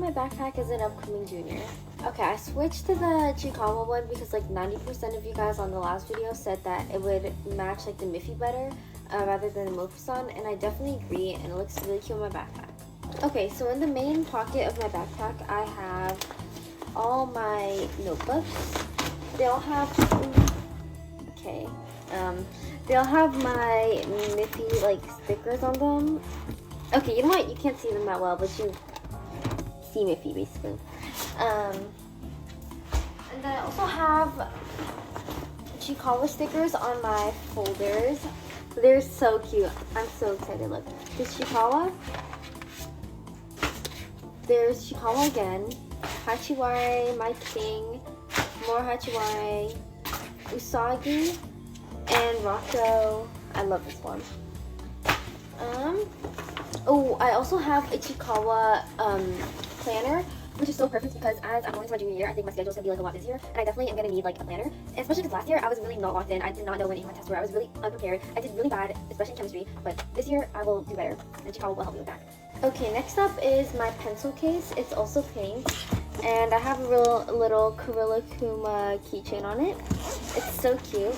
in my backpack is an upcoming junior. Okay, I switched to the Chikawa one because like 90% of you guys on the last video said that it would match like the Miffy better rather than the Maupassant, and I definitely agree, and it looks really cute in my backpack. Okay, so in the main pocket of my backpack, I have all my notebooks. They all have, they all have my Miffy like stickers on them. Okay, you know what? You can't see them that well, but you see Miffy basically. And then I also have Chikawa stickers on my folders. They're so cute. I'm so excited. Look, there's Chikawa. There's Chikawa again. Hachiwari, my king. More Hachiwari. Usagi. And Rocco. I love this one. Oh, I also have a Chikawa planner, which is so perfect because as I'm going to my junior year, I think my schedule's gonna be like a lot busier, and I definitely am gonna need like a planner. And especially because last year I was really not locked in. I did not know when any of my tests were. I was really unprepared. I did really bad, especially in chemistry. But this year I will do better, and Chikawa will help me with that. Okay, next up is my pencil case. It's also pink, and I have a little Gorilla Kuma keychain on it. It's so cute.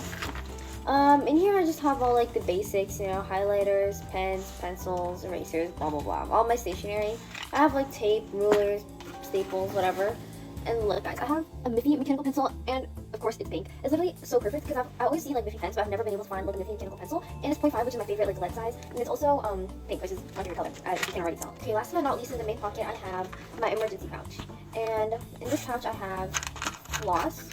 In here I just have all like the basics, you know, highlighters, pens, pencils, erasers, blah blah blah. All my stationery. I have like tape, rulers, staples, whatever. And look guys, I have a Miffy mechanical pencil, and of course it's pink. It's literally so perfect because I always see like Miffy pens, but I've never been able to find like a Miffy mechanical pencil. And it's 0.5, which is my favorite like lead size. And it's also pink, which is my favorite color, as you can already tell. Okay, last but not least, in the main pocket I have my emergency pouch. And in this pouch I have floss.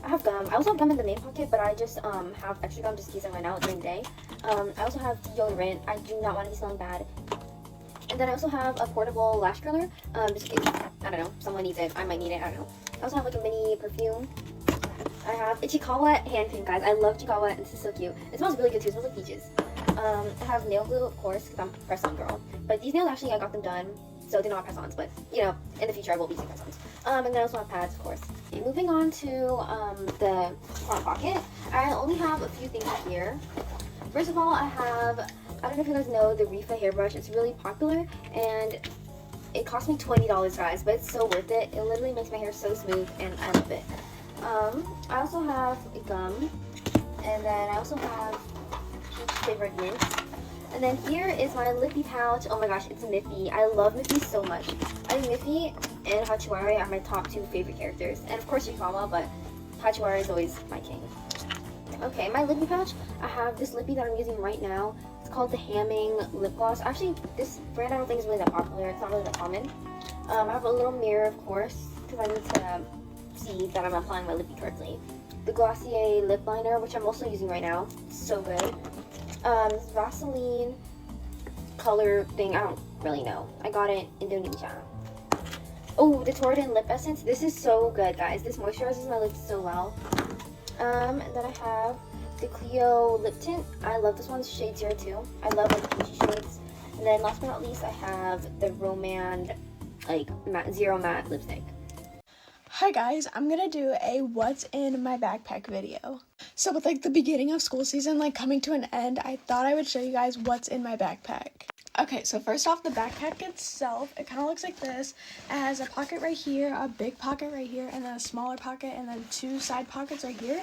I have gum. I also have gum in the main pocket, but I just have extra gum just in case I run out during the day. I also have deodorant. I do not want to be smelling bad. And then I also have a portable lash curler, just in case, I don't know, someone needs it. I might need it, I don't know. I also have like a mini perfume. I have a Chikawa hand cream, guys. I love Chikawa, and this is so cute. It smells really good too. It smells like peaches. I have nail glue, of course, because I'm a press-on girl. But these nails, actually, I got them done, so they're not press-ons, but, you know, in the future I will be using press-ons. And then I also have pads, of course. Okay, moving on to the front pocket, I only have a few things here. First of all, I don't know if you guys know the Rifa hairbrush. It's really popular, and it cost me $20, guys, but it's so worth it. It literally makes my hair so smooth, and I love it. I also have gum, and then I also have peach flavored mint. And then here is my lippy pouch. Oh my gosh, it's Miffy. I love Miffy so much. I think Miffy and Hachiwari are my top two favorite characters. And of course Chikawa, but Hachiwari is always my king. Okay, my lippy pouch, I have this lippy that I'm using right now. It's called the Hamming Lip Gloss. Actually, this brand I don't think is really that popular. It's not really that common. I have a little mirror, of course, because I need to see that I'm applying my lippy correctly. The Glossier lip liner, which I'm also using right now. It's so good. This Vaseline color thing, I don't really know. I got it in Indonesia. Oh, the Torridon lip essence. This is so good, guys. This moisturizes my lips so well. And then I have the Clio lip tint. I love this one's shade 02. I love like the peachy shades. And then last but not least, I have the Romand like zero matte lipstick. Hi guys, I'm gonna do a what's in my backpack video. So with like the beginning of school season like coming to an end, I thought I would show you guys what's in my backpack. Okay, so first off, the backpack itself, it kind of looks like this. It has a pocket right here, a big pocket right here, and then a smaller pocket, and then two side pockets right here.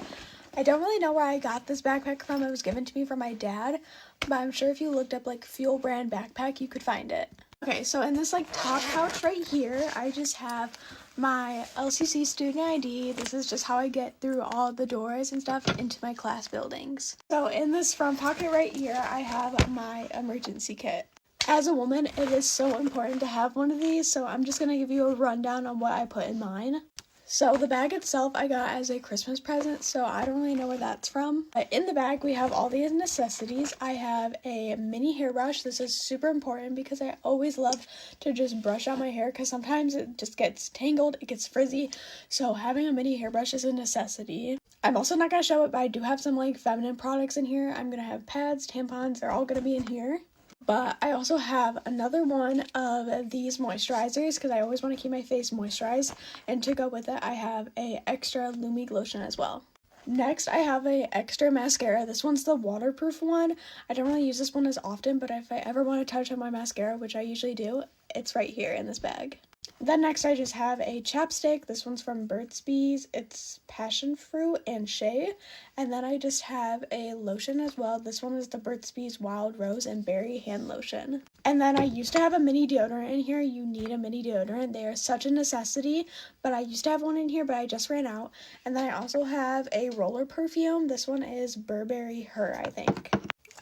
I don't really know where I got this backpack from. It was given to me from my dad, but I'm sure if you looked up like Fuel brand backpack, you could find it. Okay, so in this like top pouch right here, I just have my LCC student ID. This is just how I get through all the doors and stuff into my class buildings. So in this front pocket right here, I have my emergency kit. As a woman, it is so important to have one of these, so I'm just gonna give you a rundown on what I put in mine. So the bag itself I got as a Christmas present, so I don't really know where that's from. But in the bag we have all these necessities. I have a mini hairbrush. This is super important because I always love to just brush out my hair because sometimes it just gets tangled, it gets frizzy. So having a mini hairbrush is a necessity. I'm also not gonna show it, but I do have some like feminine products in here. I'm gonna have pads, tampons, they're all gonna be in here. But I also have another one of these moisturizers because I always want to keep my face moisturized. And to go with it, I have a extra Lumi lotion as well. Next, I have a extra mascara. This one's the waterproof one. I don't really use this one as often, but if I ever want to touch on my mascara, which I usually do, it's right here in this bag. Then next I just have a chapstick. This one's from Burt's Bees. It's passion fruit and shea. And then I just have a lotion as well. This one is the Burt's Bees Wild Rose and Berry Hand Lotion. And then I used to have a mini deodorant in here. You need a mini deodorant. They are such a necessity. But I used to have one in here, but I just ran out. And then I also have a roller perfume. This one is Burberry Her, I think.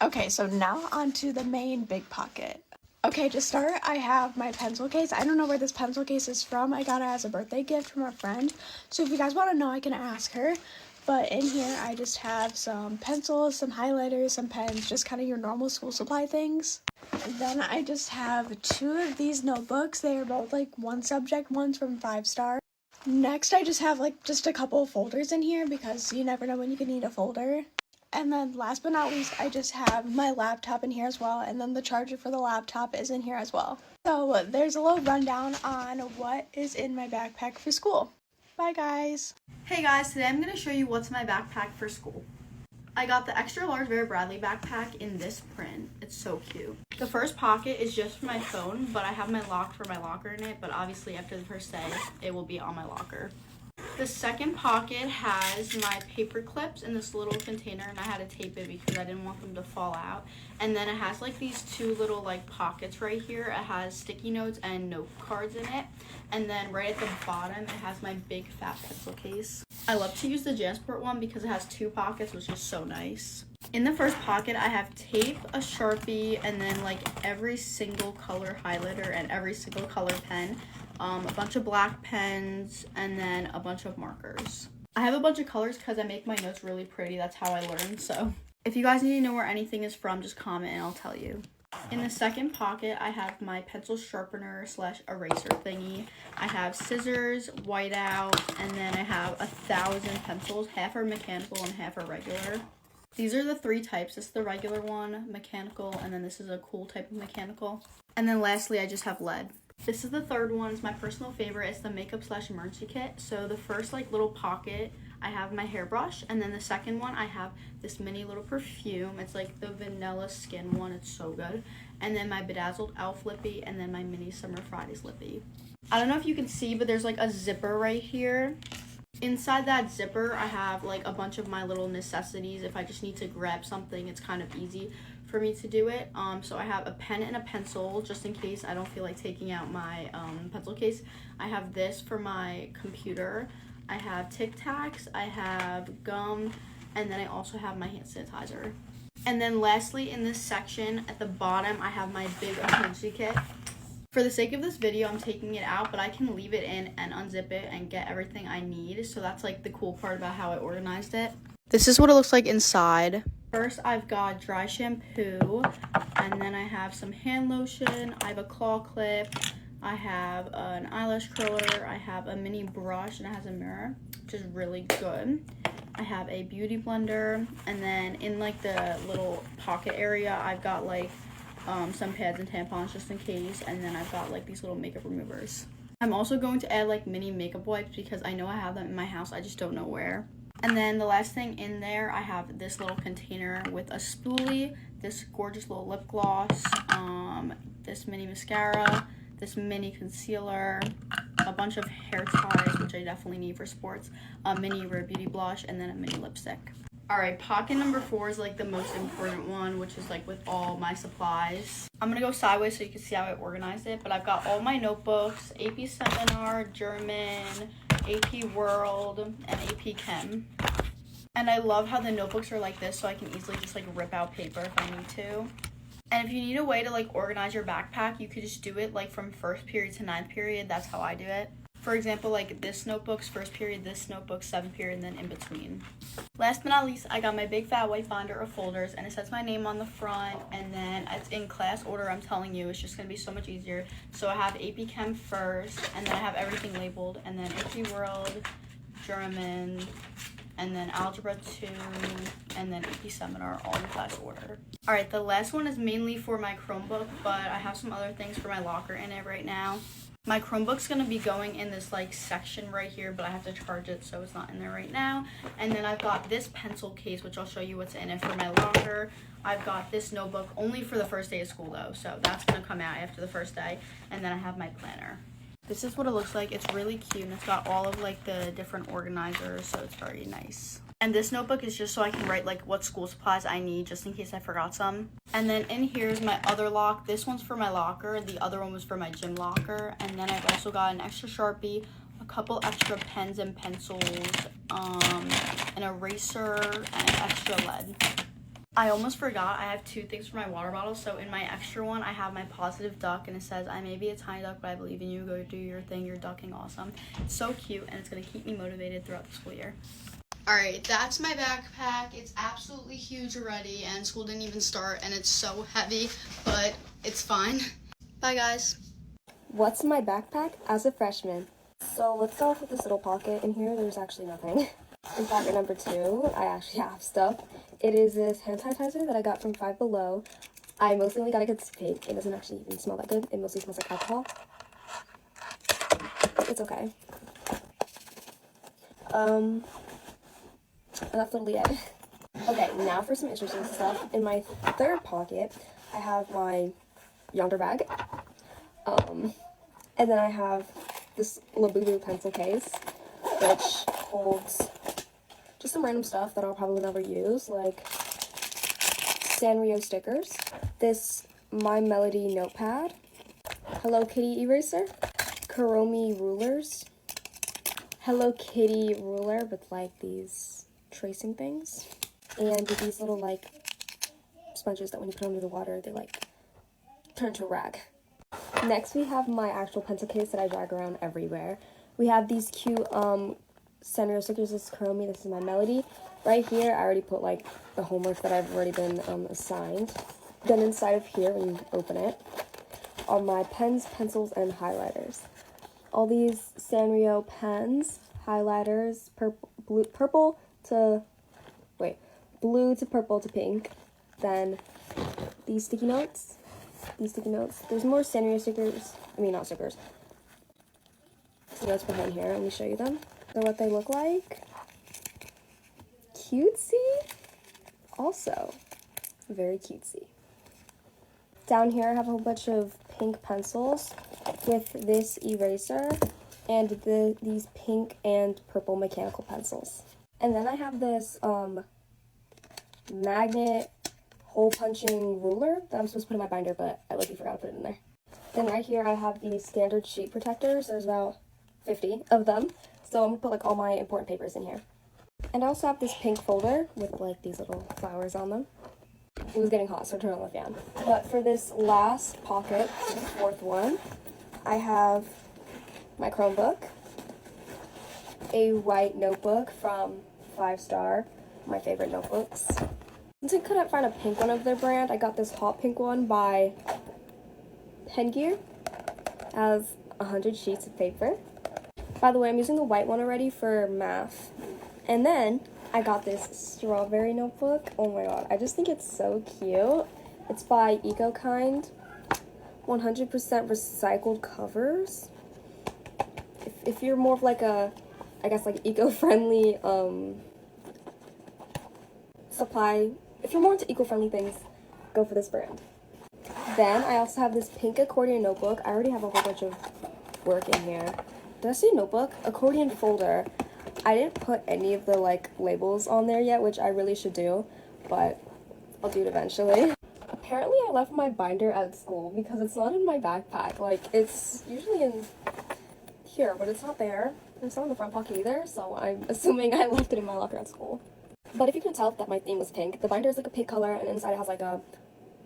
Okay, so now onto the main big pocket. Okay, to start, I have my pencil case. I don't know where this pencil case is from. I got it as a birthday gift from a friend. So if you guys want to know, I can ask her. But in here, I just have some pencils, some highlighters, some pens, just kind of your normal school supply things. And then I just have 2 of these notebooks. They are both like one subject ones from 5 Star. Next, I just have like just a couple of folders in here because you never know when you can need a folder. And then last but not least, I just have my laptop in here as well, and then the charger for the laptop is in here as well. So there's a little rundown on what is in my backpack for school. Bye guys! Hey guys, today I'm going to show you what's in my backpack for school. I got the extra large Vera Bradley backpack in this print. It's so cute. The first pocket is just for my phone, but I have my lock for my locker in it, but obviously after the first day, it will be on my locker. The second pocket has my paper clips in this little container, and I had to tape it because I didn't want them to fall out. And then it has like these 2 little like pockets right here. It has sticky notes and note cards in it. And then right at the bottom, it has my big fat pencil case. I love to use the JanSport one because it has 2 pockets, which is so nice. In the first pocket, I have tape, a Sharpie, and then like every single color highlighter and every single color pen. A bunch of black pens, and then a bunch of markers. I have a bunch of colors because I make my notes really pretty. That's how I learn. So if you guys need to know where anything is from, just comment and I'll tell you. In the second pocket, I have my pencil sharpener / eraser thingy. I have scissors, whiteout, and then I have 1,000 pencils. Half are mechanical and half are regular. These are the 3 types. This is the regular one, mechanical, and then this is a cool type of mechanical. And then lastly, I just have lead. This is the third one. It's my personal favorite. It's the makeup / emergency kit. So the first like little pocket, I have my hairbrush, and then the second one I have this mini little perfume. It's like the vanilla skin one. It's so good. And then my bedazzled elf lippy, and then my mini Summer Fridays lippy. I don't know if you can see, but there's like a zipper right here. Inside that zipper, I have like a bunch of my little necessities. If I just need to grab something, it's kind of easy for me to do it. So I have a pen and a pencil just in case I don't feel like taking out my pencil case. I have this for my computer. I have Tic Tacs, I have gum, and then I also have my hand sanitizer. And then lastly, in this section at the bottom, I have my big emergency kit. For the sake of this video, I'm taking it out, but I can leave it in and unzip it and get everything I need. So that's like the cool part about how I organized it. This is what it looks like inside. First, I've got dry shampoo, and then I have some hand lotion. I have a claw clip. I have an eyelash curler. I have a mini brush, and it has a mirror, which is really good. I have a beauty blender, and then in like the little pocket area, I've got like some pads and tampons just in case, and then I've got like these little makeup removers. I'm also going to add like mini makeup wipes because I know I have them in my house, I just don't know where. And then the last thing in there, I have this little container with a spoolie, this gorgeous little lip gloss, this mini mascara, this mini concealer, a bunch of hair ties, which I definitely need for sports, a mini Rare Beauty blush, and then a mini lipstick. Alright, pocket number 4 is like the most important one, which is like with all my supplies. I'm gonna go sideways so you can see how I organized it, but I've got all my notebooks, AP Seminar, German, AP World, and AP Chem. And I love how the notebooks are like this, so I can easily just like rip out paper if I need to. And if you need a way to like organize your backpack, you could just do it like from 1st period to 9th period. That's how I do it. For example, like this notebook's 1st period, this notebook's 7th period, and then in between. Last but not least, I got my big fat white binder of folders, and it says my name on the front, and then it's in class order. I'm telling you, it's just going to be so much easier. So I have AP Chem first, and then I have everything labeled, and then AP World, German, and then Algebra 2, and then AP Seminar, all in class order. Alright, the last one is mainly for my Chromebook, but I have some other things for my locker in it right now. My Chromebook's going to be going in this like section right here, but I have to charge it, so it's not in there right now. And then I've got this pencil case, which I'll show you what's in it for my locker. I've got this notebook only for the first day of school though, so that's going to come out after the first day. And then I have my planner. This is what it looks like. It's really cute and it's got all of like the different organizers, so it's very nice. And this notebook is just so I can write like what school supplies I need just in case I forgot some. And then in here is my other lock. This one's for my locker. The other one was for my gym locker. And then I've also got an extra Sharpie, a couple extra pens and pencils, an eraser, and an extra lead. I almost forgot I have 2 things for my water bottle. So in my extra one, I have my positive duck and it says, I may be a tiny duck, but I believe in you. Go do your thing. You're ducking awesome. It's so cute and it's going to keep me motivated throughout the school year. Alright, that's my backpack. It's absolutely huge already and school didn't even start and it's so heavy, but it's fine. Bye guys. What's in my backpack as a freshman? So let's start off with this little pocket. In here, there's actually nothing. In pocket number 2, I actually have stuff. It is this hand sanitizer that I got from Five Below. I mostly only got it because it's fake. It doesn't actually even smell that good. It mostly smells like alcohol. It's okay. And that's literally it. Okay, now for some interesting stuff. In my 3rd pocket, I have my Yonder bag. And then I have this Labubu pencil case, which holds just some random stuff that I'll probably never use, like Sanrio stickers, this My Melody notepad, Hello Kitty eraser, Kuromi rulers, Hello Kitty ruler with like these tracing things, and these little like sponges that when you put under the water, they like turn into a rag. Next, we have my actual pencil case that I drag around everywhere. We have these cute Sanrio stickers. This is Kuromi, this is My Melody. Right here, I already put like the homework that I've already been assigned. Then inside of here, when you open it, are my pens, pencils, and highlighters. All these Sanrio pens, highlighters, blue to purple to pink. Then these sticky notes. There's more Sanrio stickers. Not stickers. Sticky notes behind here. Let me show you them. So what they look like. Cutesy. Also, very cutesy. Down here I have a whole bunch of pink pencils with this eraser and these pink and purple mechanical pencils. And then I have this magnet hole punching ruler that I'm supposed to put in my binder, but I literally forgot to put it in there. Then right here I have these standard sheet protectors. There's about 50 of them. So I'm gonna put like all my important papers in here. And I also have this pink folder with like these little flowers on them. It was getting hot, so I turned on the fan. But for this last pocket, the 4th one, I have my Chromebook, a white notebook from 5 Star, my favorite notebooks. Since I couldn't find a pink one of their brand, I got this hot pink one by Pengear. It has 100 sheets of paper. By the way, I'm using the white one already for math. And then I got this strawberry notebook. Oh my god, I just think it's so cute. It's by EcoKind. 100% recycled covers. If you're more of like a, I guess like eco-friendly supply, if you're more into eco-friendly things, go for this brand. Then I also have this pink accordion notebook. I already have a whole bunch of work in here. Did I say notebook? Accordion folder. I didn't put any of the like labels on there yet, which I really should do, but I'll do it eventually. Apparently I left my binder at school because it's not in my backpack. Like, it's usually in here, but it's not there. It's not in the front pocket either, so I'm assuming I left it in my locker at school. But if you can tell that my theme was pink, the binder is like a pink color, and inside it has like a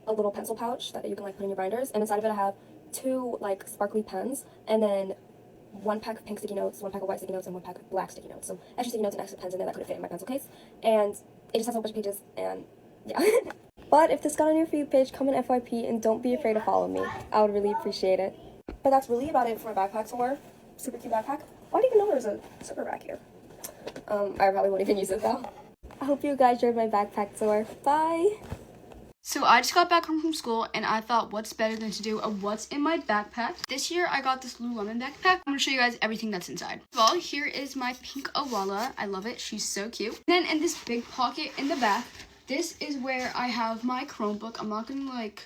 little pencil pouch that you can like put in your binders, and inside of it I have 2 like sparkly pens, and then 1 pack of pink sticky notes, 1 pack of white sticky notes, and 1 pack of black sticky notes. So extra sticky notes and extra pens in there that couldn't fit in my pencil case. And it just has a whole bunch of pages, and yeah. But if this got on your feed page, comment FYP and don't be afraid to follow me. I would really appreciate it. But that's really about it for my backpack tour. Super cute backpack. I didn't even know there was a zipper back here. I probably won't even use it though. I hope you guys enjoyed my backpack tour. Bye! So I just got back home from school and I thought what's better than to do a what's in my backpack. This year I got this Lululemon backpack. I'm gonna show you guys everything that's inside. Well, here is my pink Awala. I love it. She's so cute. Then in this big pocket in the back, this is where I have my Chromebook. I'm not gonna like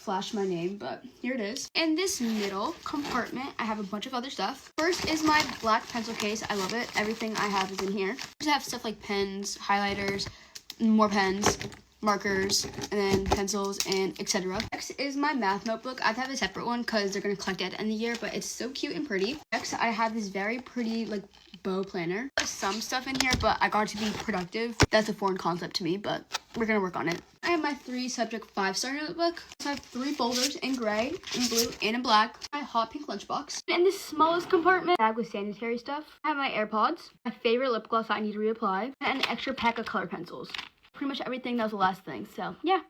flash my name, but here it is. In this middle compartment, I have a bunch of other stuff. First is my black pencil case. I love it. Everything I have is in here. I have stuff like pens, highlighters, more pens, markers, and then pencils, and etc. Next is my math notebook. I have a separate one because they're going to collect it at the end of the year, but it's so cute and pretty. Next, I have this very pretty like bow planner. There's some stuff in here, but I got it to be productive. That's a foreign concept to me, but we're going to work on it. I have my 3-subject 5-star notebook. So I have 3 folders in gray, in blue, and in black. My hot pink lunchbox. In the smallest compartment, bag with sanitary stuff. I have my AirPods, my favorite lip gloss that I need to reapply, and an extra pack of color pencils. Pretty much everything. That was the last thing, so yeah.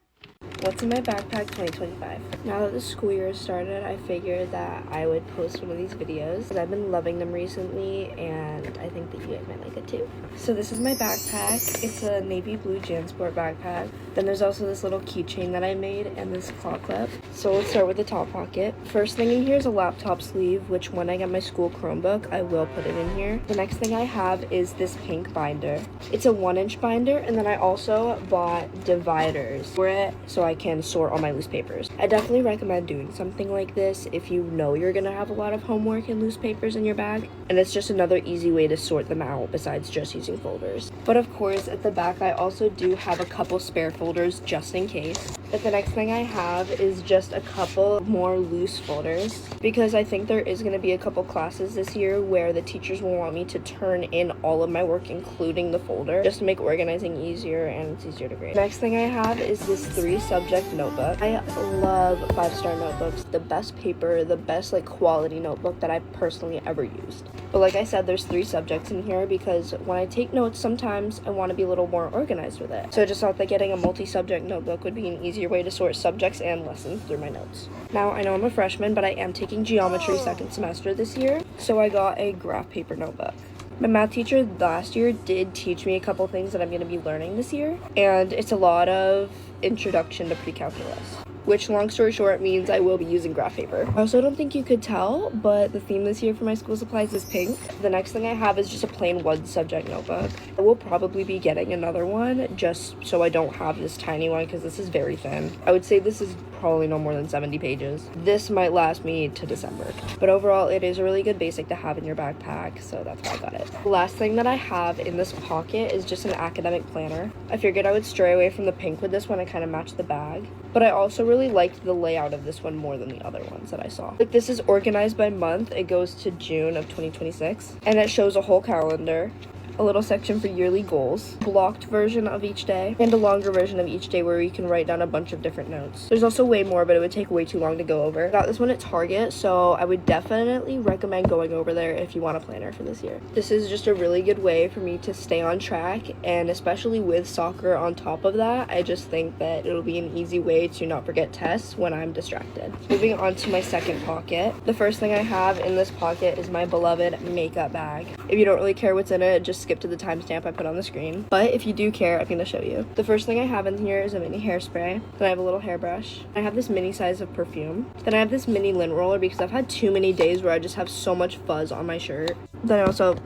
What's in my backpack 2025? Now that the school year started, I figured that I would post one of these videos because I've been loving them recently and I think that you guys might like it too. So this is my backpack. It's a navy blue JanSport backpack. Then there's also this little keychain that I made and this claw clip. So let's start with the top pocket. First thing in here is a laptop sleeve, which when I get my school Chromebook, I will put it in here. The next thing I have is this pink binder. It's a 1-inch binder, and then I also bought dividers for it so I can sort all my loose papers. I definitely recommend doing something like this if you know you're gonna have a lot of homework and loose papers in your bag, and it's just another easy way to sort them out besides just using folders. But of course, at the back I also do have a couple spare folders just in case. But the next thing I have is just a couple more loose folders because I think there is going to be a couple classes this year where the teachers will want me to turn in all of my work, including the folder, just to make organizing easier and it's easier to grade. Next thing I have is this 3-subject notebook. I love 5-star notebooks. The best paper, the best like quality notebook that I've personally ever used. But like I said, there's 3 subjects in here because when I take notes, sometimes I want to be a little more organized with it. So I just thought that getting a multi-subject notebook would be an easier way to sort subjects and lessons through my notes. Now, I know I'm a freshman, but I am taking geometry second semester this year, so I got a graph paper notebook. My math teacher last year did teach me a couple things that I'm going to be learning this year, and it's a lot of introduction to pre-calculus, which long story short means I will be using graph paper. I also don't think you could tell, but the theme this year for my school supplies is pink. The next thing I have is just a plain 1-subject notebook. I will probably be getting another one just so I don't have this tiny one because this is very thin. I would say this is probably no more than 70 pages. This might last me to December. But overall, it is a really good basic to have in your backpack, so that's why I got it. The last thing that I have in this pocket is just an academic planner. I figured I would stray away from the pink with this one and kind of match the bag. But I also really liked the layout of this one more than the other ones that I saw. Like, this is organized by month. It goes to June of 2026. And it shows a whole calendar, a little section for yearly goals, blocked version of each day, and a longer version of each day where you can write down a bunch of different notes. There's also way more, but it would take way too long to go over. I got this one at Target, so I would definitely recommend going over there if you want a planner for this year. This is just a really good way for me to stay on track, and especially with soccer on top of that, I just think that it'll be an easy way to not forget tests when I'm distracted. Moving on to my second pocket. The first thing I have in this pocket is my beloved makeup bag. If you don't really care what's in it, just skip to the timestamp I put on the screen. But if you do care, I'm going to show you. The first thing I have in here is a mini hairspray. Then I have a little hairbrush. I have this mini size of perfume. Then I have this mini lint roller because I've had too many days where I just have so much fuzz on my shirt. Then I also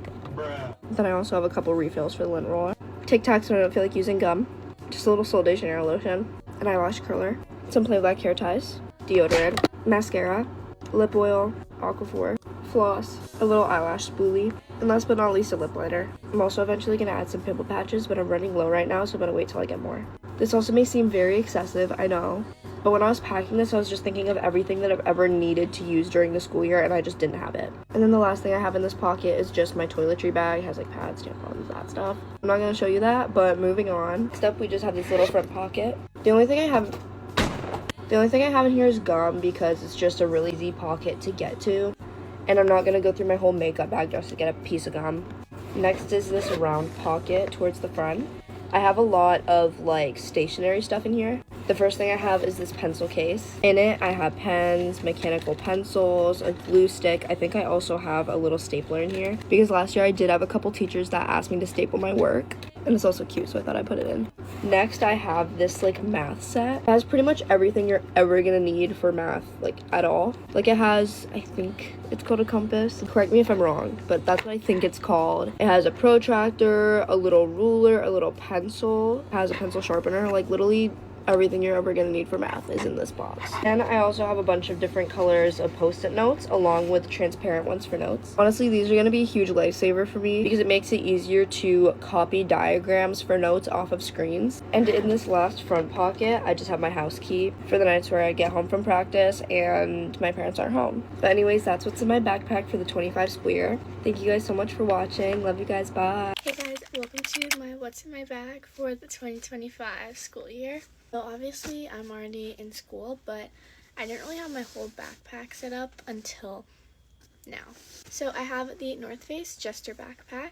have a couple refills for the lint roller. Tic Tacs when I don't feel like using gum. Just a little Sol de Janeiro lotion. An eyelash curler. Some Play Black hair ties. Deodorant. Mascara. Lip oil. Aquaphor. Floss. A little eyelash spoolie. And last but not least, a lip liner. I'm also eventually going to add some pimple patches, but I'm running low right now, so I'm going to wait till I get more. This also may seem very excessive, I know. But when I was packing this, I was just thinking of everything that I've ever needed to use during the school year, and I just didn't have it. And then the last thing I have in this pocket is just my toiletry bag. It has like pads, tampons, that stuff. I'm not going to show you that, but moving on. Next up, we just have this little front pocket. The only thing I have in here is gum because it's just a really easy pocket to get to. And I'm not going to go through my whole makeup bag just to get a piece of gum. Next is this round pocket towards the front. I have a lot of like stationery stuff in here. The first thing I have is this pencil case. In it, I have pens, mechanical pencils, a glue stick. I think I also have a little stapler in here because last year I did have a couple teachers that asked me to staple my work. And it's also cute, so I thought I'd put it in. Next, I have this like math set. It has pretty much everything you're ever gonna need for math, like at all. Like it has, I think it's called a compass. Correct me if I'm wrong, but that's what I think it's called. It has a protractor, a little ruler, a little pencil. It has a pencil sharpener. Like literally everything you're ever gonna need for math is in this box. And I also have a bunch of different colors of post-it notes along with transparent ones for notes. Honestly, these are gonna be a huge lifesaver for me because it makes it easier to copy diagrams for notes off of screens. And in this last front pocket, I just have my house key for the nights where I get home from practice and my parents aren't home. But anyways, that's what's in my backpack for the 25 school year. Thank you guys so much for watching. Love you guys. Bye. Hey guys, welcome to my what's in my bag for the 2025 school year. So obviously I'm already in school, but I didn't really have my whole backpack set up until now. So I have the North Face Jester backpack.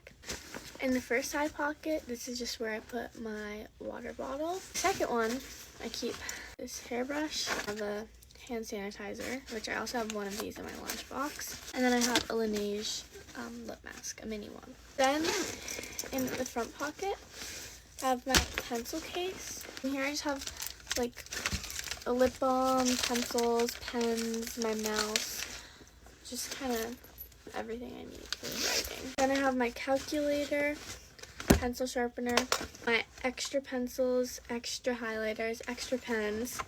In the first side pocket, this is just where I put my water bottle. The second one, I keep this hairbrush. I have a hand sanitizer, which I also have one of these in my lunchbox. And then I have a Laneige lip mask, a mini one. Then in the front pocket, I have my pencil case. And here I just have like a lip balm, pencils, pens, my mouse, just kind of everything I need for writing. Then I have my calculator, pencil sharpener, my extra pencils, extra highlighters, extra pens,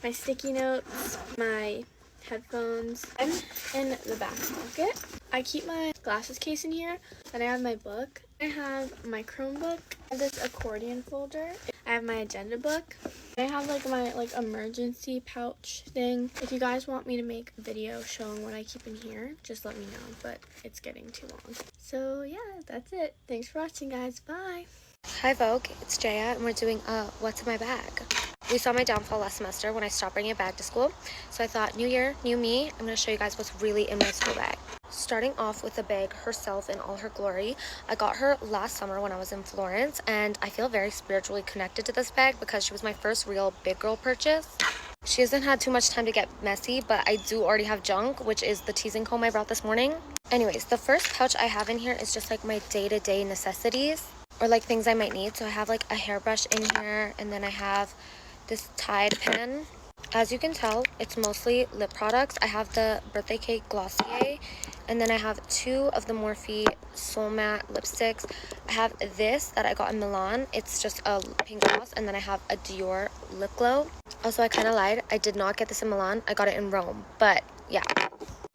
my sticky notes, my headphones. And in the back pocket, I keep my glasses case in here. Then I have my book. I have my Chromebook. I have this accordion folder. I have my agenda book. I have like my emergency pouch thing. If you guys want me to make a video showing what I keep in here, just let me know, but it's getting too long. So yeah, that's it. Thanks for watching, guys. Bye. Hi Vogue, it's Jaya and we're doing what's in my bag. We saw my downfall last semester when I stopped bringing a bag to school, so I thought new year, new me, I'm going to show you guys what's really in my school bag. Starting off with the bag herself in all her glory. I got her last summer when I was in Florence, and I feel very spiritually connected to this bag because she was my first real big girl purchase. She hasn't had too much time to get messy, but I do already have junk, which is the teasing comb I brought this morning. Anyways, the first pouch I have in here is just like my day-to-day necessities, or like things I might need. So I have like a hairbrush in here, and then I have this Tide pen. As you can tell, it's mostly lip products. I have the Birthday Cake Glossier, and then I have two of the Morphe Soul Matte lipsticks. I have this that I got in Milan. It's just a pink gloss, and then I have a Dior lip glow. Also, I kind of lied. I did not get this in Milan. I got it in Rome, but yeah.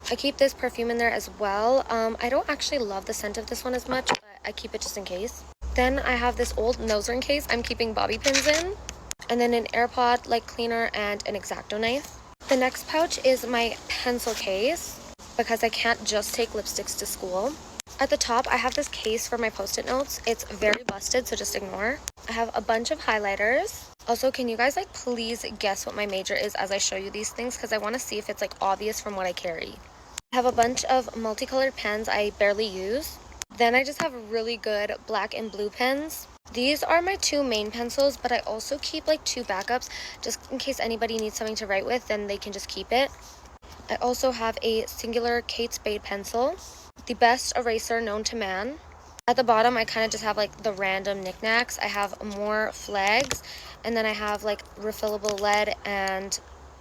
I keep this perfume in there as well. I don't actually love the scent of this one as much, but I keep it just in case. Then I have this old nose ring case I'm keeping bobby pins in. And then an AirPod light cleaner and an X-Acto knife. The next pouch is my pencil case because I can't just take lipsticks to school. At the top, I have this case for my post-it notes. It's very busted, so just ignore. I have a bunch of highlighters. Also, can you guys please guess what my major is as I show you these things, because I want to see if it's obvious from what I carry. I have a bunch of multicolored pens I barely use. Then I just have really good black and blue pens. These are my two main pencils, but I also keep two backups just in case anybody needs something to write with, then they can just keep it. I also have a singular Kate Spade pencil, the best eraser known to man. At the bottom, I kind of just have the random knickknacks. I have more flags, and then I have refillable lead and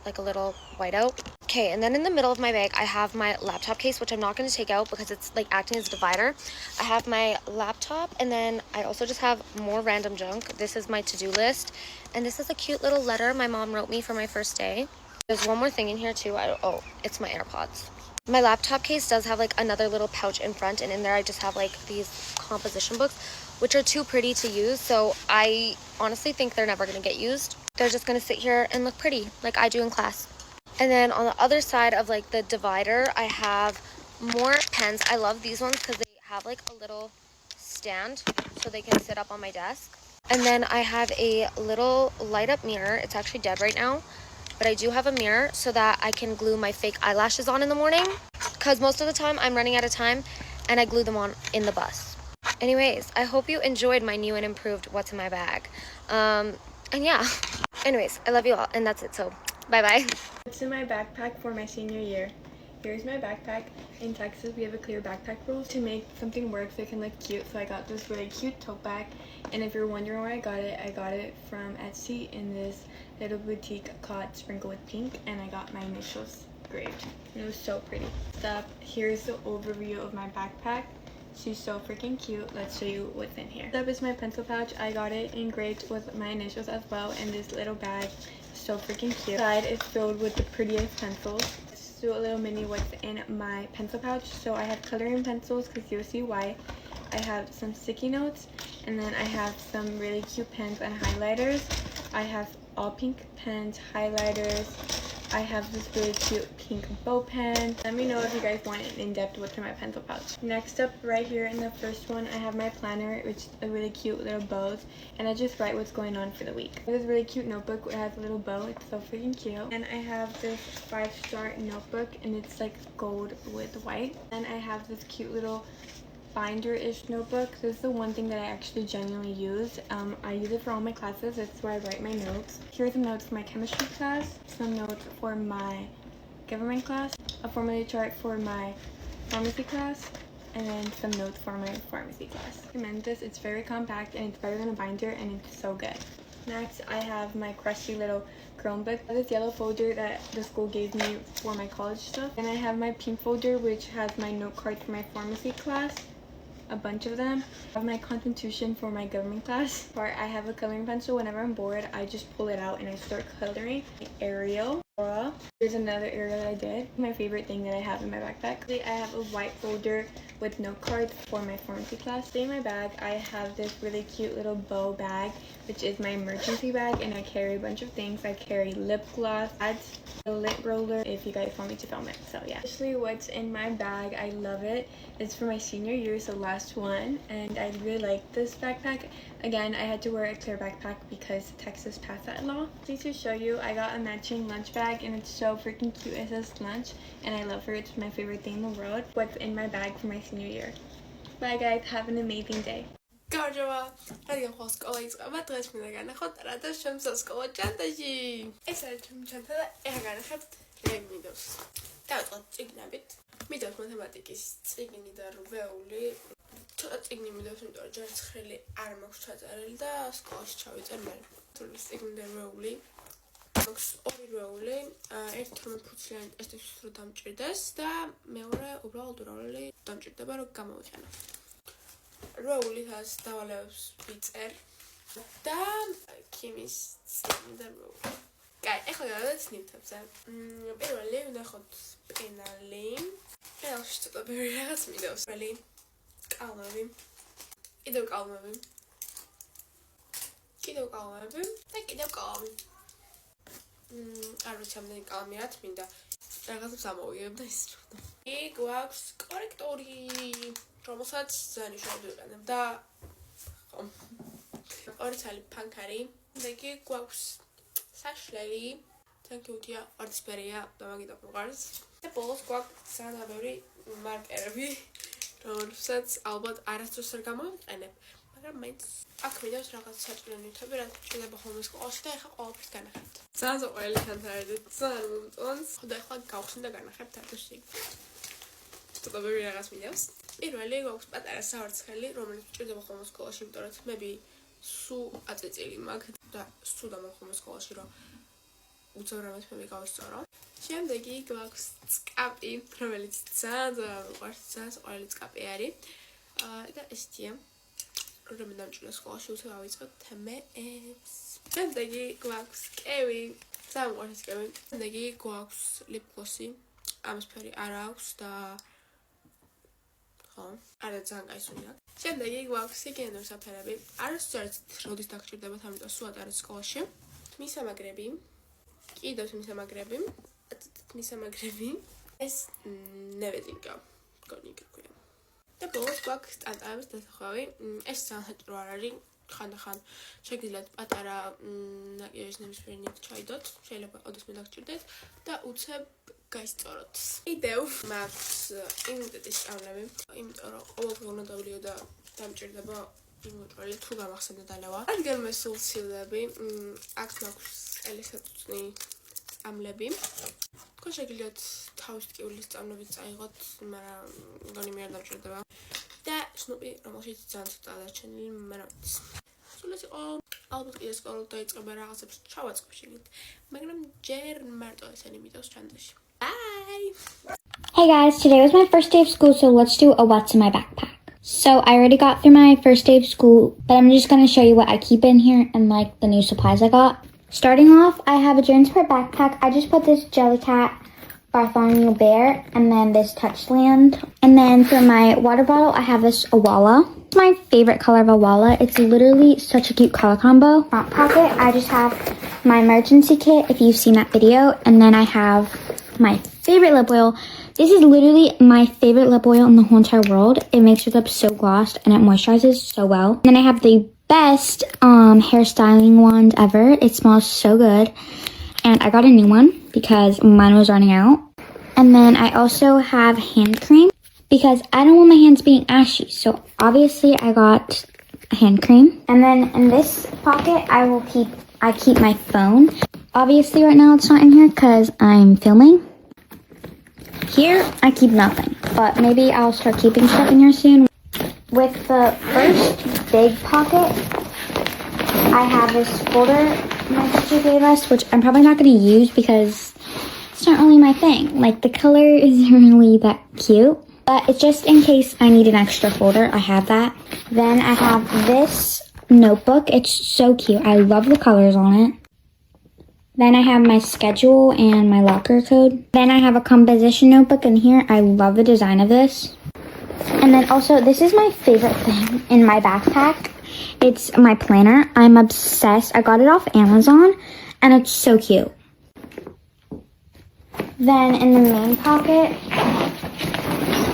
a little whiteout. Okay, and then in the middle of my bag, I have my laptop case, which I'm not going to take out because it's acting as a divider. I have my laptop, and then I also just have more random junk. This is my to-do list, and this is a cute little letter my mom wrote me for my first day. There's one more thing in here too. Oh, it's my AirPods. My laptop case does have another little pouch in front, and in there I just have these composition books, which are too pretty to use, so I honestly think they're never going to get used. They're just going to sit here and look pretty like I do in class. And then on the other side of the divider, I have more pens. I love these ones because they have a little stand so they can sit up on my desk. And then I have a little light up mirror. It's actually dead right now, but I do have a mirror so that I can glue my fake eyelashes on in the morning, because most of the time I'm running out of time and I glue them on in the bus. Anyways, I hope you enjoyed my new and improved what's in my bag. And yeah, anyways, I love you all, and that's it, so bye-bye. What's in my backpack for my senior year? Here's my backpack. In Texas, we have a clear backpack rule. To make something work so it can look cute, so I got this really cute tote bag. And if you're wondering where I got it from Etsy in this little boutique called Sprinkle with Pink, and I got my initials engraved. It was so pretty. Here's the overview of my backpack. She's so freaking cute. Let's show you what's in here. This is my pencil pouch. I got it engraved with my initials as well, and this little bag is so freaking cute. Inside is filled with the prettiest pencils. Let's do a little mini what's in my pencil pouch. So I have coloring pencils because you'll see why. I have some sticky notes, and then I have some really cute pens and highlighters. I have all pink pens, highlighters. I have this really cute pink bow pen. Let me know if you guys want an in-depth look at my pencil pouch. Next up, right here in the first one, I have my planner, which is a really cute little bows, and I just write what's going on for the week. This really cute notebook. It has a little bow. It's so freaking cute. And I have this 5-star notebook, and it's like gold with white. And I have this cute little binder-ish notebook. This is the one thing that I actually genuinely use. I use it for all my classes. That's where I write my notes. Here are some notes for my chemistry class, some notes for my government class, a formula chart for my pharmacy class, and then some notes for my pharmacy class. I recommend this. It's very compact and it's better than a binder, and it's so good. Next, I have my crusty little Chromebook. I have this yellow folder that the school gave me for my college stuff. And I have my pink folder, which has my note cards for my pharmacy class, a bunch of them. I have my constitution for my government class. I have a coloring pencil. Whenever I'm bored, I just pull it out and I start coloring. Ariel. Here's another area that I did. My favorite thing that I have in my backpack. I have a white folder with note cards for my pharmacy class. In my bag, I have this really cute little bow bag, which is my emergency bag, and I carry a bunch of things. I carry lip gloss, ads, a lip roller, if you guys want me to film it. So yeah. Actually, what's in my bag, I love it. It's for my senior year, so last one, and I really like this backpack. Again, I had to wear a clear backpack because Texas passed that law. Just to show you, I got a matching lunch bag, and it's so freaking cute. It says lunch, and I love her. It's my favorite thing in the world. What's in my bag for my senior year. Bye guys, have an amazing day. გამარჯობა. რადგან ხოლმე სკოლა იწყება, დღეს მინდა განახოთ რა და შემსო სკოლა ჩანტაში. ეს არის ჩემი ჩანთა და ეხა განახებთ რეგ მინდოს. დავიწყოთ წიგნებით. მინდოს მათემატიკის წიგნი და რვეული. ცოტა წიგნი მინდოს, იმიტომ რომ ჯერ ცხრილი არ მაქვს ჩაწერილი და სკოლაში ჩავიწერ მე. თურმე წიგნი და რვეული. მაქვს ორი რვეული, ერთი 12 ფუცლიანი ტესტისთვის რო დამჭირდეს და მეორე უბრალოდ რვეული დამჭირდება რომ გამოვიყენო. რვეულითაც დავალევებს ვიწერ და ქიმის წიგნი და რვეული. კაი, ეხლა გადავიდეთ ნივთებზე. პირველი ვნახოთ პენალი. პენალში ცოტა ბევრი რაღაც მინდავს. პირველი კალმები. კიდევ კალმები. კიდევ კალმები და კიდევ კალმი. არ ვიცი ამდენი კალმი რაც მინდა. რაღაცებს ამოვიღებ და ისროდა. გვაქვს კორექტორი, რომელსაც ძალიან შევდივ ვიყენებ და ხომ. ორი ცალი ფანქარი. და კი გვაქვს საშლელი. ძალიან კიუტია, ვარდისფერია და მაგიტო მიყვარს. და ბოლოს გვაქვს ძალიან ბევრი მარკერები, რომელსაც ალბათ არასდროს არ გამოვიყენებ, მაგრამ მაინც აქ მინდავს რაღაც საჭირო ნივთები, რაც ჭირდება ხოლმე სკოლაში და ეხლა ყველაფერს განახებთ. ძალიან ზოყველი ჩანთარები, ძალიან მომწონს. და ეხლა გავხსნი და განახებთ ათოში. ცოტა ბევრი რაღაც მინდავს. პირველი გვაქვს პატარა სავარცხელი, რომელიც ჭირდება ხოლმე სკოლაში, იმიტომ რომ თმები სულ აწეწილი მაქვს და სულ დამახმო სკოლაში, რომ უცებ თმები გავისწორო. შემდეგი გვაქვს წკაპი, რომელიც ძალიან მიყვარს, ძალიან ყველი წკაპი არის. და ესეთია. რომ დამჭირდა სკოლაში უცებ ავიწყო თემებს. შემდეგი გვაქვს კევი, ძალიან მიყვარს კევი. შემდეგი გვაქვს lip gloss-ი. ამის ფერი არ აქვს და არა ძალიან გაისუნი აქვს. შემდეგი გვაქვს ჰიგიენური საფერები. არასდროს როდის დაგჭირდებათ, ამიტომ სულ ატარეთ სკოლაში. მისამაგრები. კიდევ მისამაგრები. ეს ნევედინკა. გონი გქონია. და ბოლოს გვაქვს ტანტანების დასახვევი. ეს ძალიან საჭირო არ არის. ხანდახან შეგიძლიათ პატარა ნაკირის ნებისმიერი ნივთი ჩაიდოთ. შეიძლება ოდესმე დაგჭირდეთ და უცებ გაისწოროთ. კიდევ მაქვს იმუნიტეტის სწავლები, იმიტომ რომ ყოველდღე უნდა დავლიო და დამჭირდება იმუტრელი თუ გამახსენდა დალევა. რადგან მე სულ ცილები, აქ მაქვს ელისაწვნი სწავლები. თქვენ შეგიძლიათ თავის ტკივილის სწავლებით წაიღოთ, მაგრამ მგონი მე არ დამჭირდება. და სნუპი, რომელშიც ძალიან ცოტა დარჩენილი, მაგრამ სულ ეს იყო. ალბათ კიდე სკოლა დაიწყება რაღაცებს ჩავაწყებ შეგიძლიათ, მაგრამ ჯერ მარტო ესენი მიდავს ჩანთაში. Bye! Hey guys, today was my first day of school, so let's do a what's in my backpack. So I already got through my first day of school, but I'm just going to show you what I keep in here and like the new supplies I got. Starting off, I have a Transport backpack. I just put this Jellycat Bartholomew Bear and then this Touchland. And then for my water bottle, I have this Awala. It's my favorite color of Awala. It's literally such a cute color combo. Front pocket, I just have my emergency kit if you've seen that video. And then I have my favorite lip oil. This is literally my favorite lip oil in the whole entire world. It makes your lips so glossed and it moisturizes so well. And then I have the best hairstyling wand ever. It smells so good. And I got a new one because mine was running out. And then I also have hand cream because I don't want my hands being ashy. So obviously I got a hand cream. And then in this pocket, I keep my phone. Obviously right now it's not in here because I'm filming. Here, I keep nothing, but maybe I'll start keeping stuff in here soon. With the first big pocket, I have this folder my teacher gave us, which I'm probably not going to use because it's not really my thing. Like, the color isn't really that cute, but it's just in case I need an extra folder. I have that. Then I have this notebook. It's so cute. I love the colors on it. Then I have my schedule and my locker code. Then I have a composition notebook in here. I love the design of this. And then also, this is my favorite thing in my backpack. It's my planner. I'm obsessed. I got it off Amazon, and it's so cute. Then in the main pocket,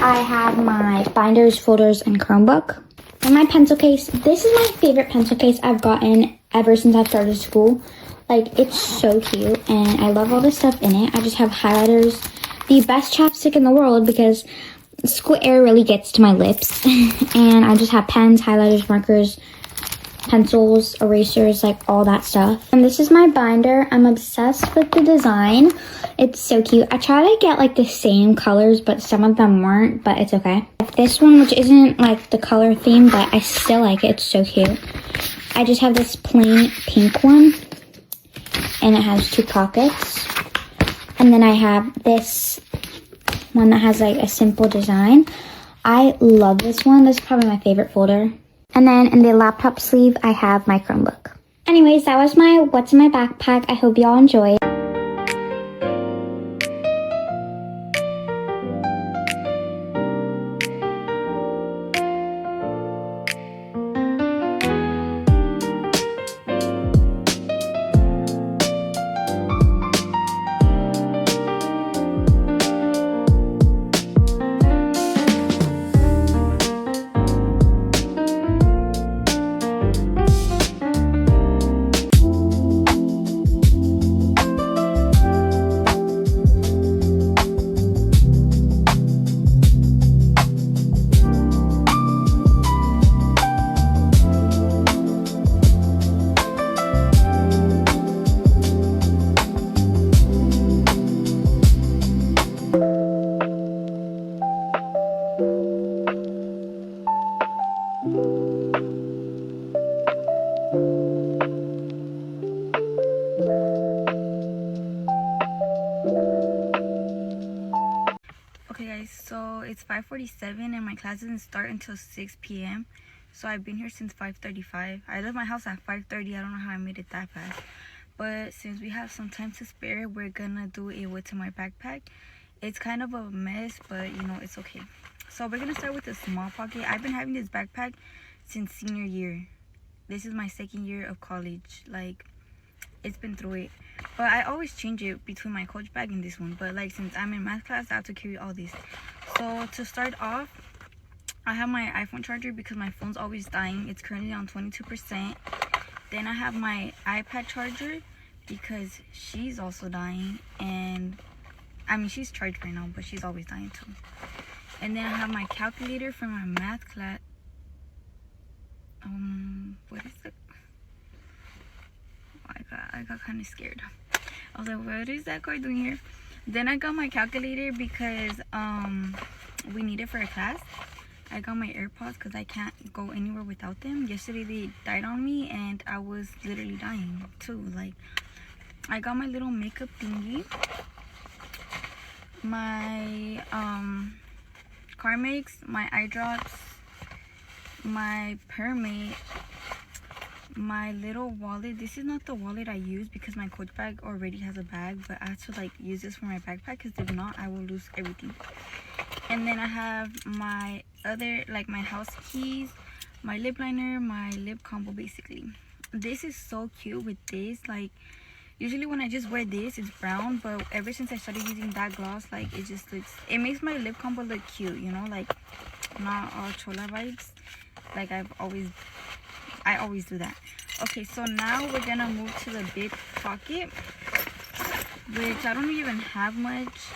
I have my binders, folders, and Chromebook. And my pencil case. This is my favorite pencil case I've gotten ever since I've started school. Like, it's so cute, and I love all the stuff in it. I just have highlighters, the best chapstick in the world because school air really gets to my lips. And I just have pens, highlighters, markers, pencils, erasers, like all that stuff. And this is my binder. I'm obsessed with the design. It's so cute. I try to get like the same colors, but some of them weren't, but it's okay. This one, which isn't like the color theme, but I still like it. It's so cute. I just have this plain pink one. And it has 2 pockets. And then I have this one that has like a simple design. I love this one. This is probably my favorite folder. And then in the laptop sleeve, I have my Chromebook. Anyways, that was my what's in my backpack. I hope y'all enjoyed. Okay guys, so it's 5:47 and my class doesn't start until 6 p.m. So I've been here since 5:35. I left my house at 5:30. I don't know how I made it that fast. But since we have some time to spare, we're gonna do a what's in my backpack. It's kind of a mess, but you know, it's okay. So we're gonna start with the small pocket. I've been having this backpack since senior year. This is my second year of college. Like, it's been through it. But I always change it between my coach bag and this one. But like, since I'm in math class, I have to carry all these. So to start off, I have my iPhone charger because my phone's always dying. It's currently on 22%. Then I have my iPad charger because she's also dying. And I mean, she's charged right now, but she's always dying too. And then I have my calculator for my math class. What is it? I got kind of scared. I was like, what is that card doing here? Then I got my calculator because we need it for a class. I got my AirPods because I can't go anywhere without them. Yesterday they died on me and I was literally dying too. Like, I got my little makeup thingy, my Carmex, my eye drops, my permit, my little wallet. This is not the wallet I use because my coach bag already has a bag, but I have to like use this for my backpack because if not I will lose everything. And then I have my other, like my house keys, my lip liner, my lip combo basically. This is so cute with this. Like usually when I just wear this, it's brown, but ever since I started using that gloss, like it just looks, it makes my lip combo look cute, you know, like not all chola vibes. Like I always do that. Okay, so now we're gonna move to the big pocket, which I don't even have much.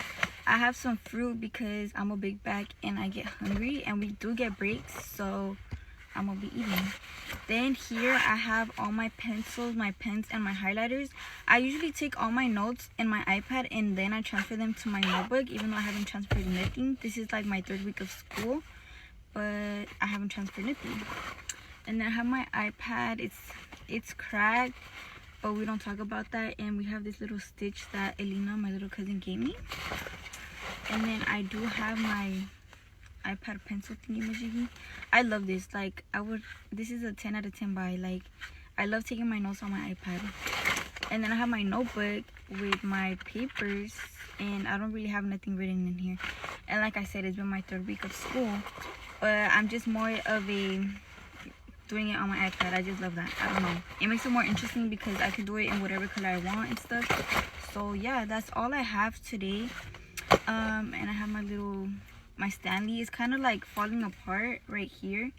I have some fruit because I'm a big bag and I get hungry, and we do get breaks, so I'm gonna be eating. Then here I have all my pencils, my pens, and my highlighters. I usually take all my notes in my iPad and then I transfer them to my notebook, even though I haven't transferred nothing. This is like my 3rd week of school, but I haven't transferred nothing. And then I have my iPad. It's cracked, but we don't talk about that. And we have this little stitch that Elena, my little cousin, gave me. And then I do have my iPad pencil thingy majiggy. I love this. Like this is a 10 out of 10 buy. Like I love taking my notes on my iPad. And then I have my notebook with my papers, and I don't really have nothing written in here. And like I said, it's been my 3rd week of school, but I'm just more of a doing it on my iPad. I just love that. I don't know, it makes it more interesting because I can do it in whatever color I want and stuff. So yeah, that's all I have today. And I have my Stanley is kind of like falling apart right here,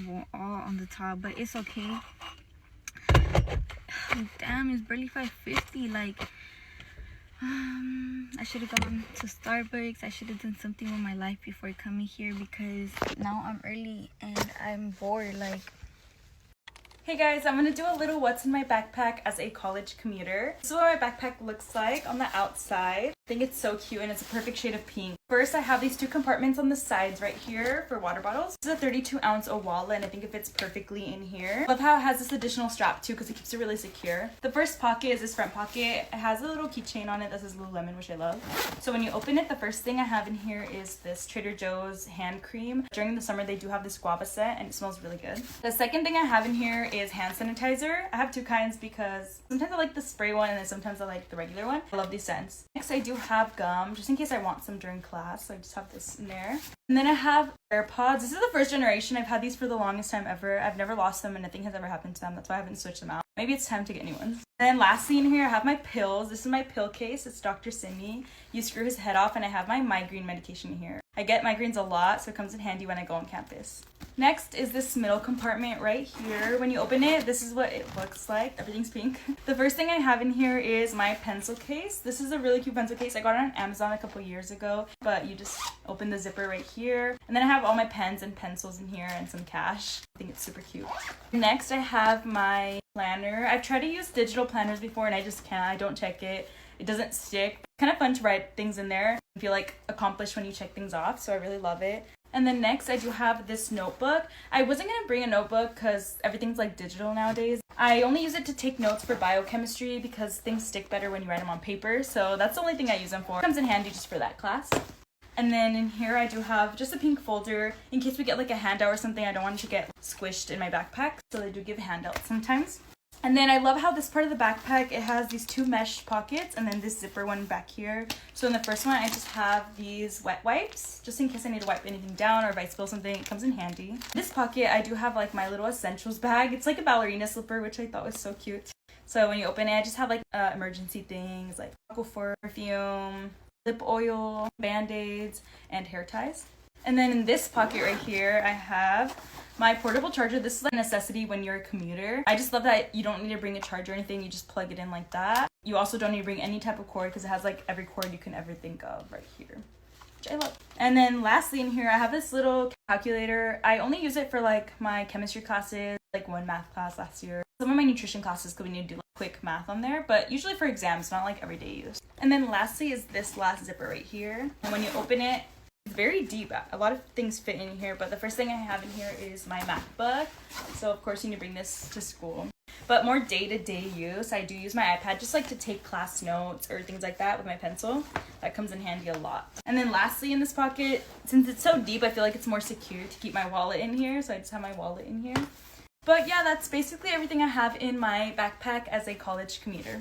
well, all on the top, but it's okay. Damn, it's barely 5:50. Like I should have gone to Starbucks. I should have done something with my life before coming here because now I'm early and I'm bored. Like, hey guys, I'm gonna do a little what's in my backpack as a college commuter. This is what my backpack looks like on the outside. I think it's so cute and it's a perfect shade of pink. First, I have these 2 compartments on the sides right here for water bottles. This is a 32-ounce wallet and I think it fits perfectly in here. I love how it has this additional strap too because it keeps it really secure. The first pocket is this front pocket. It has a little keychain on it that says Lululemon, which I love. So when you open it, the first thing I have in here is this Trader Joe's hand cream. During the summer, they do have this guava scent and it smells really good. The second thing I have in here is hand sanitizer. I have 2 kinds because sometimes I like the spray one and then sometimes I like the regular one. I love these scents. Next, I do have gum just in case I want some during class. So I just have this in there. And then I have AirPods. This is the first generation. I've had these for the longest time ever. I've never lost them and nothing has ever happened to them. That's why I haven't switched them out. Maybe it's time to get new ones. And then lastly in here, I have my pills. This is my pill case. It's Dr. Simi. You screw his head off and I have my migraine medication here. I get migraines a lot, so it comes in handy when I go on campus. Next is this middle compartment right here. When you open it, this is what it looks like. Everything's pink. The first thing I have in here is my pencil case. This is a really cute pencil case. I got it on Amazon a couple years ago, but you just open the zipper right here. And then I have all my pens and pencils in here and some cash. I think it's super cute. Next, I have my planner. I've tried to use digital planners before and I just can't. I don't check it. It doesn't stick. It's kind of fun to write things in there. I feel like accomplished when you check things off, so I really love it. And then next, I do have this notebook. I wasn't going to bring a notebook because everything's like digital nowadays. I only use it to take notes for biochemistry because things stick better when you write them on paper. So that's the only thing I use them for. It comes in handy just for that class. And then in here, I do have just a pink folder in case we get like a handout or something. I don't want it to get squished in my backpack. So they do give handouts sometimes. And then I love how this part of the backpack, it has these 2 mesh pockets and then this zipper one back here. So in the first one, I just have these wet wipes, just in case I need to wipe anything down or if I spill something, it comes in handy. This pocket, I do have like my little essentials bag. It's like a ballerina slipper, which I thought was so cute. So when you open it, I just have like emergency things like Aquaphor, perfume, lip oil, band-aids, and hair ties. And then in this pocket right here, I have my portable charger. This is like a necessity when you're a commuter. I just love that you don't need to bring a charger or anything. You just plug it in like that. You also don't need to bring any type of cord because it has like every cord you can ever think of right here, which I love. And then lastly in here, I have this little calculator. I only use it for like my chemistry classes, like 1 math class last year. Some of my nutrition classes because we need to do like quick math on there, but usually for exams, not like everyday use. And then lastly is this last zipper right here. And when you open it, it's very deep. A lot of things fit in here, but the first thing I have in here is my MacBook. So of course you need to bring this to school. but more day-to-day use, I do use my iPad just like to take class notes or things like that with my pencil. That comes in handy a lot. And then lastly in this pocket, since it's so deep, I feel like it's more secure to keep my wallet in here, so I just have my wallet in here. But yeah, that's basically everything I have in my backpack as a college commuter.